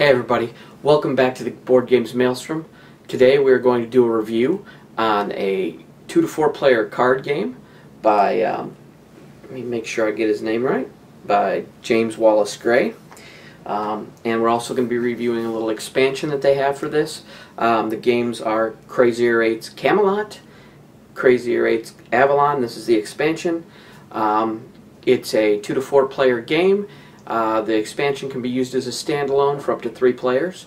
Hey everybody, welcome back to the Board Games Maelstrom. Today we're going to do a review on a 2 to 4 player card game by, let me make sure I get his name right, by James Wallace Gray. And we're also going to be reviewing a little expansion that they have for this. The games are Crazier 8's Camelot, Crazier 8's Avalon. This is the expansion. It's a 2 to 4 player game. The expansion can be used as a standalone for up to 3 players.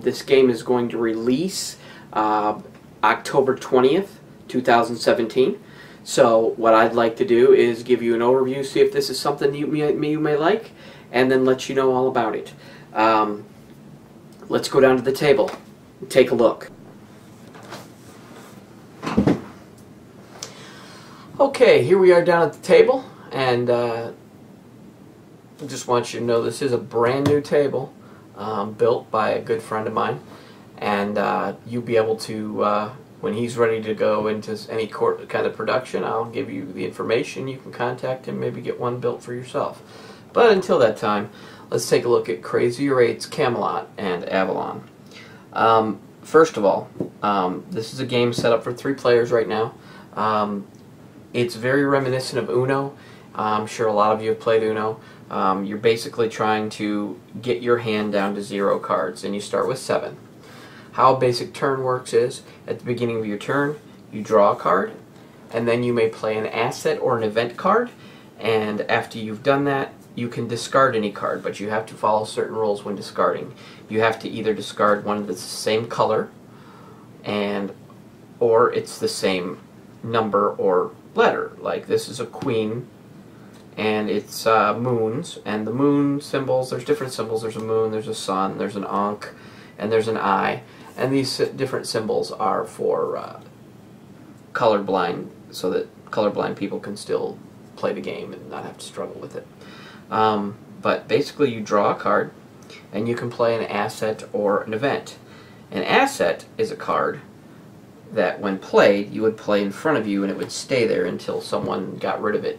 This game is going to release October 20th, 2017. So what I'd like to do is give you an overview, see if this is something you may like, and then let you know all about it. Let's go down to the table and take a look. Okay, here we are down at the table, and I just want you to know this is a brand new table built by a good friend of mine, and you'll be able to, when he's ready to go into any kind of production, I'll give you the information. You can contact him, maybe get one built for yourself. But until that time, let's take a look at Crazier 8's Camelot and Avalon. First of all, this is a game set up for 3 players right now. It's very reminiscent of Uno. I'm sure a lot of you have played Uno. You're basically trying to get your hand down to 0 cards, and you start with 7. How a basic turn works is, at the beginning of your turn, you draw a card, and then you may play an asset or an event card, and after you've done that, you can discard any card, but you have to follow certain rules when discarding. You have to either discard one that's the same color, or it's the same number or letter. Like this is a queen, and it's moons, and the moon symbols, there's different symbols. There's a moon, there's a sun, there's an ankh, and there's an eye, and these different symbols are for colorblind, so that colorblind people can still play the game and not have to struggle with it. But basically you draw a card, and you can play an asset or an event. An asset is a card that when played, you would play in front of you, and it would stay there until someone got rid of it.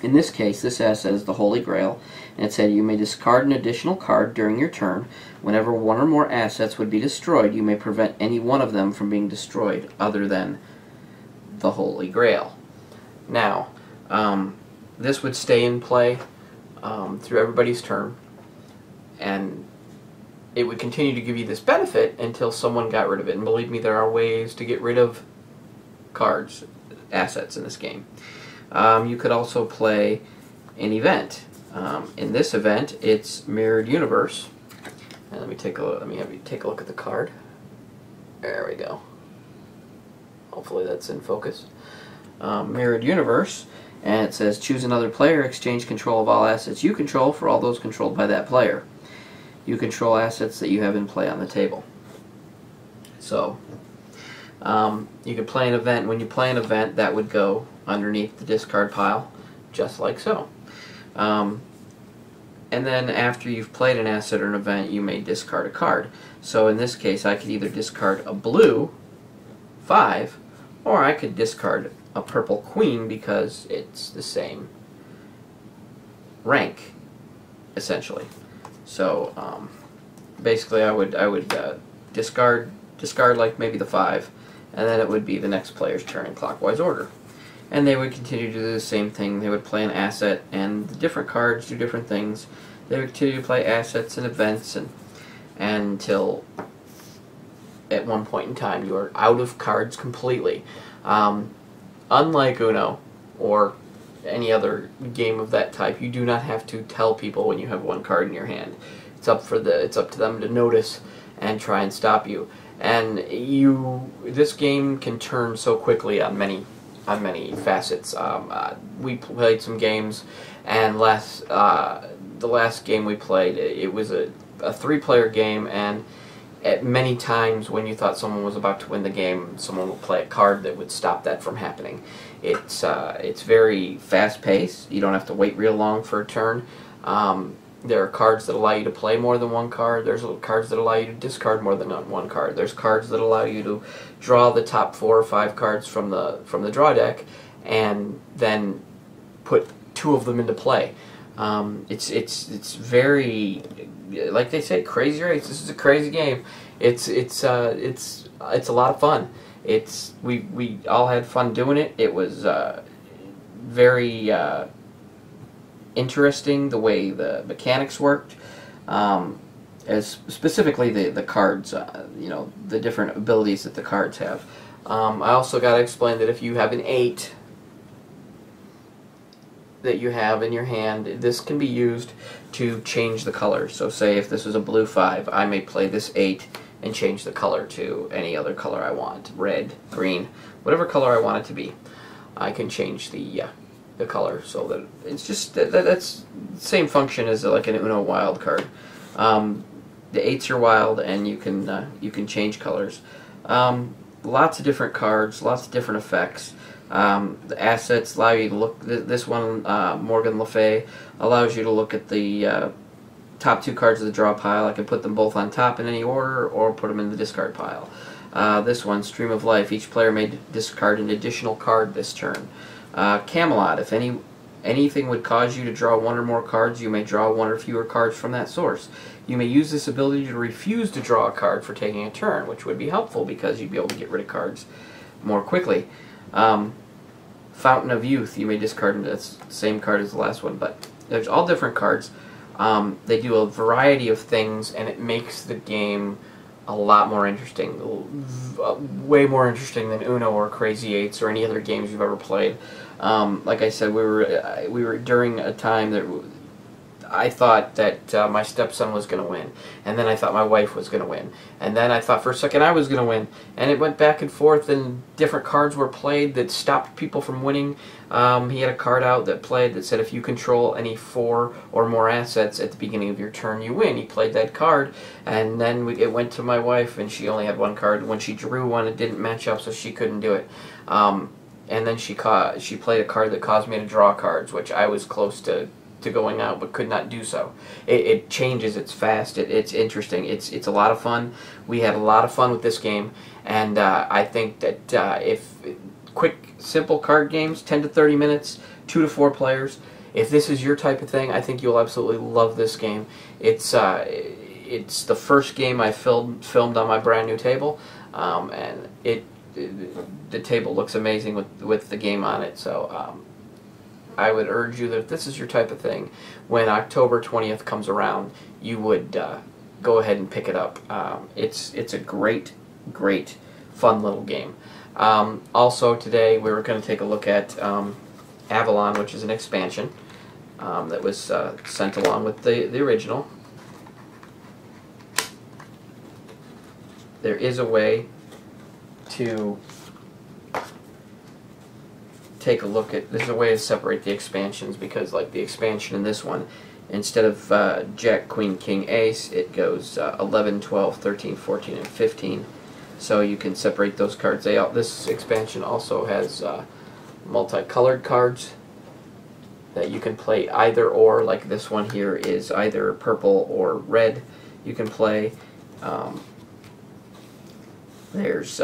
In this case, this asset is the Holy Grail, and it said you may discard an additional card during your turn. Whenever one or more assets would be destroyed, you may prevent any one of them from being destroyed other than the Holy Grail. Now, this would stay in play through everybody's turn, and it would continue to give you this benefit until someone got rid of it. And believe me, there are ways to get rid of cards, assets in this game. You could also play an event. In this event, it's Mirrored Universe. And let me have you take a look at the card. There we go. Hopefully that's in focus. Mirrored Universe, and it says choose another player, exchange control of all assets you control for all those controlled by that player. You control assets that you have in play on the table. So you could play an event. When you play an event, that would go underneath the discard pile, just like so. And then after you've played an asset or an event, you may discard a card. So in this case, I could either discard a blue 5, or I could discard a purple queen because it's the same rank, essentially. So basically, I would discard like maybe the 5, and then it would be the next player's turn in clockwise order. And they would continue to do the same thing. They would play an asset, and the different cards do different things. They would continue to play assets and events, and until at one point in time you are out of cards completely. Unlike Uno or any other game of that type, you do not have to tell people when you have one card in your hand. It's up to them to notice and try and stop you. And this game can turn so quickly on many facets. We played some games, and the last game we played, it was a 3-player game, and at many times when you thought someone was about to win the game, someone would play a card that would stop that from happening. It's very fast-paced. You don't have to wait real long for a turn. There are cards that allow you to play more than one card. There's cards that allow you to discard more than one card. There's cards that allow you to draw the top 4 or 5 cards from the draw deck, and then put 2 of them into play. It's very like they say, Crazy Race. This is a crazy game. It's a lot of fun. We all had fun doing it. It was very interesting the way the mechanics worked. As specifically the cards, you know, the different abilities that the cards have. I also got to explain that if you have an 8 that you have in your hand, this can be used to change the color. So say if this is a blue 5, I may play this 8 and change the color to any other color I want. Red, green, whatever color I want it to be. I can change the color so that it's just, that's the same function as like an Uno wild card. The 8s are wild, and you can change colors. Lots of different cards, lots of different effects. The assets allow you to look. This one, Morgan Le Fay, allows you to look at the top 2 cards of the draw pile. I can put them both on top in any order, or put them in the discard pile. This one, Stream of Life. Each player may discard an additional card this turn. Camelot. If anything would cause you to draw 1 or more cards, you may draw 1 or fewer cards from that source. You may use this ability to refuse to draw a card for taking a turn, which would be helpful because you'd be able to get rid of cards more quickly. Fountain of Youth. You may discard the same card as the last one, but there's all different cards. They do a variety of things, and it makes the game a lot more interesting. Way more interesting than Uno or Crazy Eights or any other games you've ever played. Like I said, we were during a time that I thought that my stepson was going to win, and then I thought my wife was going to win, and then I thought for a second I was going to win, and it went back and forth, and different cards were played that stopped people from winning. He had a card out that played that said if you control any 4 or more assets at the beginning of your turn, you win. He played that card, and then it went to my wife, and she only had 1 card. When she drew one, it didn't match up, so she couldn't do it. And then she played a card that caused me to draw cards, which I was close to going out but could not do so. It changes, it's fast, it's interesting, it's a lot of fun. We had a lot of fun with this game, and I think that if quick, simple card games, 10 to 30 minutes, 2 to 4 players, if this is your type of thing, I think you'll absolutely love this game. It's the first game I filmed on my brand new table, and the table looks amazing with the game on it, so I would urge you that if this is your type of thing, when October 20th comes around, you would go ahead and pick it up. It's a great, fun little game. Also today we were going to take a look at Avalon, which is an expansion that was sent along with the original. There is a way to take a look at, there's a way to separate the expansions, because like the expansion in this one, instead of Jack, Queen, King, Ace, it goes 11, 12, 13, 14, and 15. So you can separate those cards. This expansion also has multicolored cards that you can play either or, like this one here is either purple or red you can play. There's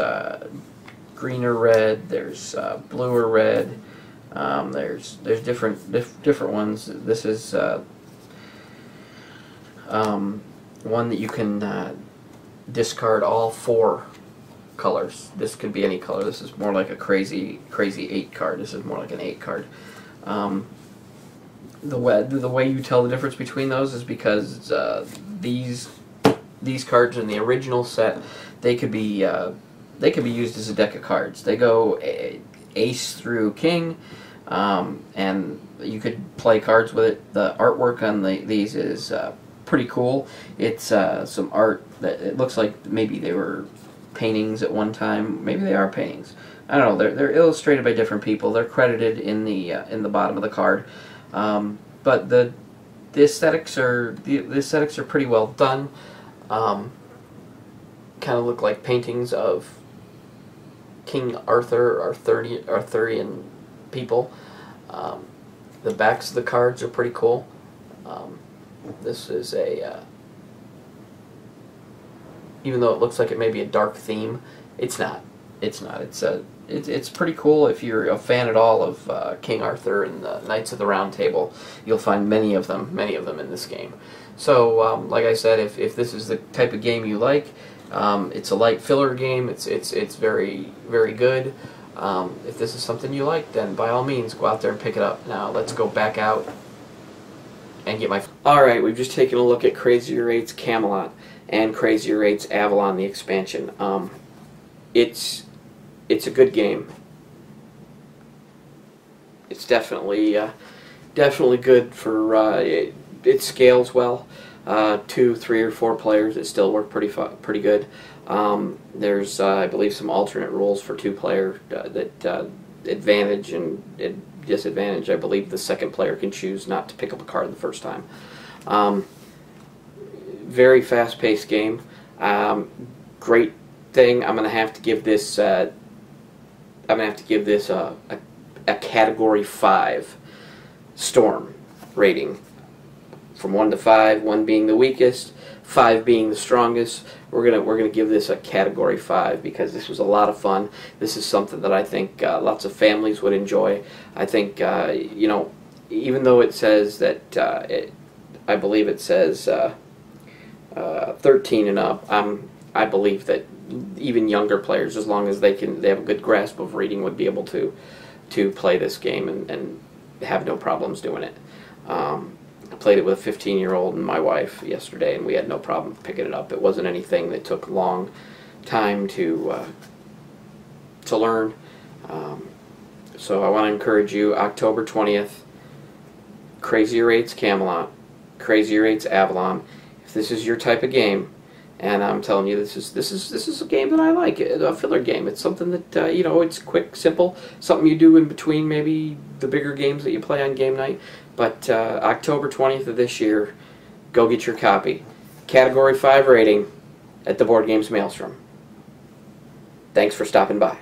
green or red, there's blue or red, there's different ones. This is one that you can discard all 4 colors. This could be any color. This is more like a crazy 8 card. This is more like an 8 card. The way you tell the difference between those is because these cards in the original set, they could be used as a deck of cards. They go Ace through King, and you could play cards with it. The artwork on these is pretty cool. It's some art that it looks like maybe they were paintings at one time. Maybe they are paintings. I don't know. They're illustrated by different people. They're credited in the bottom of the card. But the aesthetics are pretty well done. Kind of look like paintings of King Arthur, Arthurian people. The backs of the cards are pretty cool. This is even though it looks like it may be a dark theme, it's not. It's not. It's pretty cool. If you're a fan at all of King Arthur and the Knights of the Round Table, you'll find many of them in this game. So, like I said, if this is the type of game you like, it's a light filler game. It's very, very good. If this is something you like, then by all means, go out there and pick it up. Now, let's go back out and get my... Alright, we've just taken a look at Crazier 8's Camelot and Crazier 8's Avalon, the expansion. It's a good game. It's definitely good for... it scales well. 2, 3, or 4 players, it still worked pretty good. There's, I believe, some alternate rules for 2-player that advantage and disadvantage. I believe the second player can choose not to pick up a card the first time. Very fast-paced game. Great thing. I'm gonna have to give this. A category 5 storm rating. From 1 to 5, 1 being the weakest, 5 being the strongest. We're gonna give this a category 5 because this was a lot of fun. This is something that I think lots of families would enjoy. I think you know, even though it says that I believe it says 13 and up. I believe that even younger players, as long as they have a good grasp of reading, would be able to play this game and have no problems doing it. I played it with a 15-year-old and my wife yesterday, and we had no problem picking it up. It wasn't anything that took a long time to learn. So I want to encourage you, October 20th, Crazier 8's Camelot, Crazier 8's Avalon. If this is your type of game, and I'm telling you, this is a game that I like. A filler game. It's something that you know, it's quick, simple, something you do in between maybe the bigger games that you play on game night. But October 20th of this year, go get your copy. Category 5 rating at the Board Games Maelstrom. Thanks for stopping by.